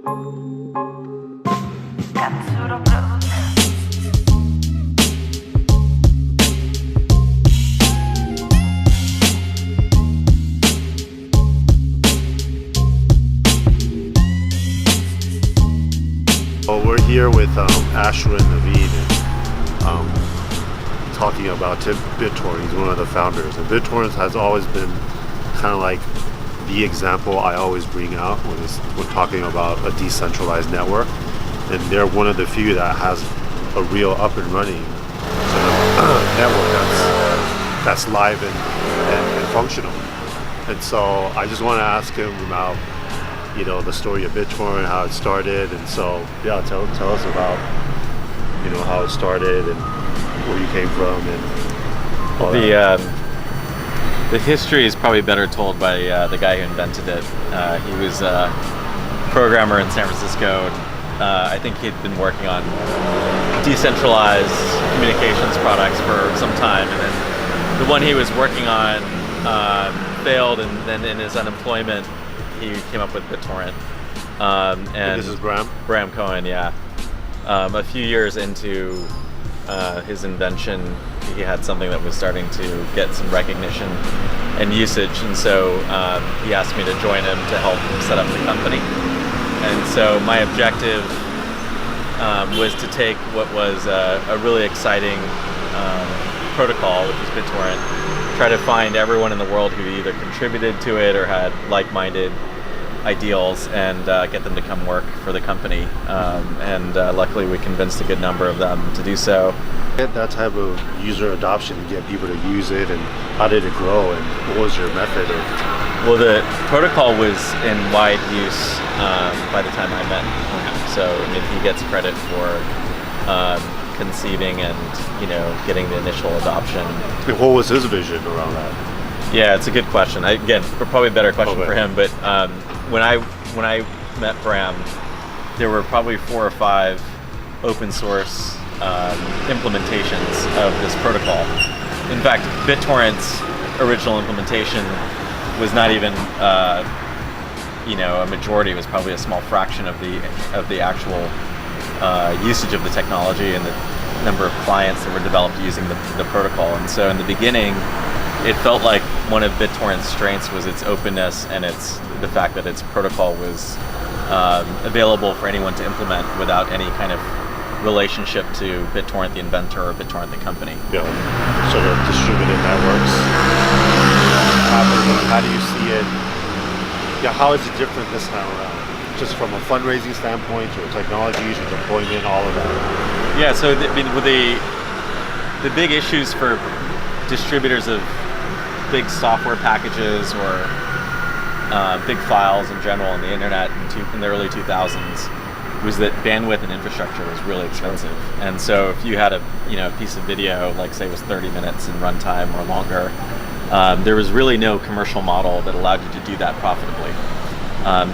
Well, we're here with Ashwin Navin, talking about BitTorrent. He's one of the founders, and BitTorrent has always been kind of like the example I always bring out when talking about a decentralized network. And they're one of the few that has a real up and running sort of network that's live and functional. And so I just want to ask him about the story of BitTorrent, how it started, and so yeah, tell us about how it started and where you came from and all that. The history is probably better told by the guy who invented it. He was a programmer in San Francisco. I think he'd been working on decentralized communications products for some time, and then the one he was working on failed, and then in his unemployment he came up with BitTorrent. And this is Bram? Bram Cohen, yeah. A few years into his invention, he had something that was starting to get some recognition and usage, and so he asked me to join him to help set up the company. And so my objective was to take what was a really exciting protocol, which is BitTorrent, try to find everyone in the world who either contributed to it or had like-minded ideals, and get them to come work for the company. And luckily we convinced a good number of them to do so. Get that type of user adoption, get people to use it, and how did it grow, and what was your method of? Well, the protocol was in wide use by the time I met him. So I mean, he gets credit for conceiving and getting the initial adoption. And what was his vision around that? Yeah, it's a good question. Again, probably a better question for him. But when I met Bram, there were probably 4 or 5 open source implementations of this protocol. In fact, BitTorrent's original implementation was not even a majority. It was probably a small fraction of the actual usage of the technology and the number of clients that were developed using the protocol. And so in the beginning, it felt like one of BitTorrent's strengths was its openness and the fact that its protocol was available for anyone to implement without any kind of relationship to BitTorrent the inventor or BitTorrent the company. Yeah, sort of distributed networks. How do you see it? Yeah, how is it different this time around? Just from a fundraising standpoint, or technologies, or deployment, all of that. Yeah, so the big issues for distributors of big software packages or big files in general on the internet in the early 2000s was that bandwidth and infrastructure was really expensive. And so if you had a piece of video, like say it was 30 minutes in runtime or longer, there was really no commercial model that allowed you to do that profitably.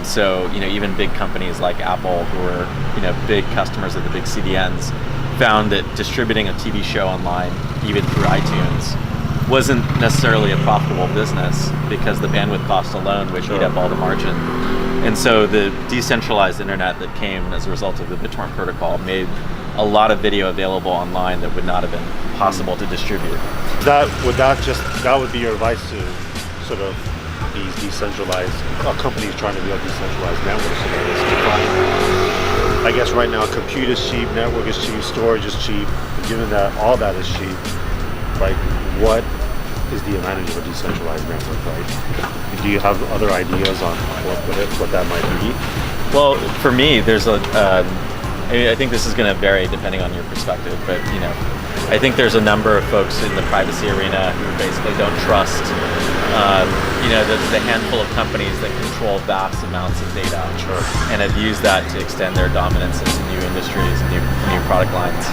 So even big companies like Apple, who were big customers of the big CDNs, found that distributing a TV show online, even through iTunes, wasn't necessarily a profitable business because the bandwidth cost alone would eat up all the margin. And so the decentralized internet that came as a result of the BitTorrent protocol made a lot of video available online that would not have been possible to distribute. That would be your advice to sort of these decentralized companies trying to build decentralized networks? So that it's defined. I guess right now compute is cheap, network is cheap, storage is cheap. And given that all that is cheap, like what is the advantage of a decentralized network, right? Do you have other ideas on what that might be? Well, for me, there's I think this is going to vary depending on your perspective, but I think there's a number of folks in the privacy arena who basically don't trust the handful of companies that control vast amounts of data, and have used that to extend their dominance into new industries and new product lines.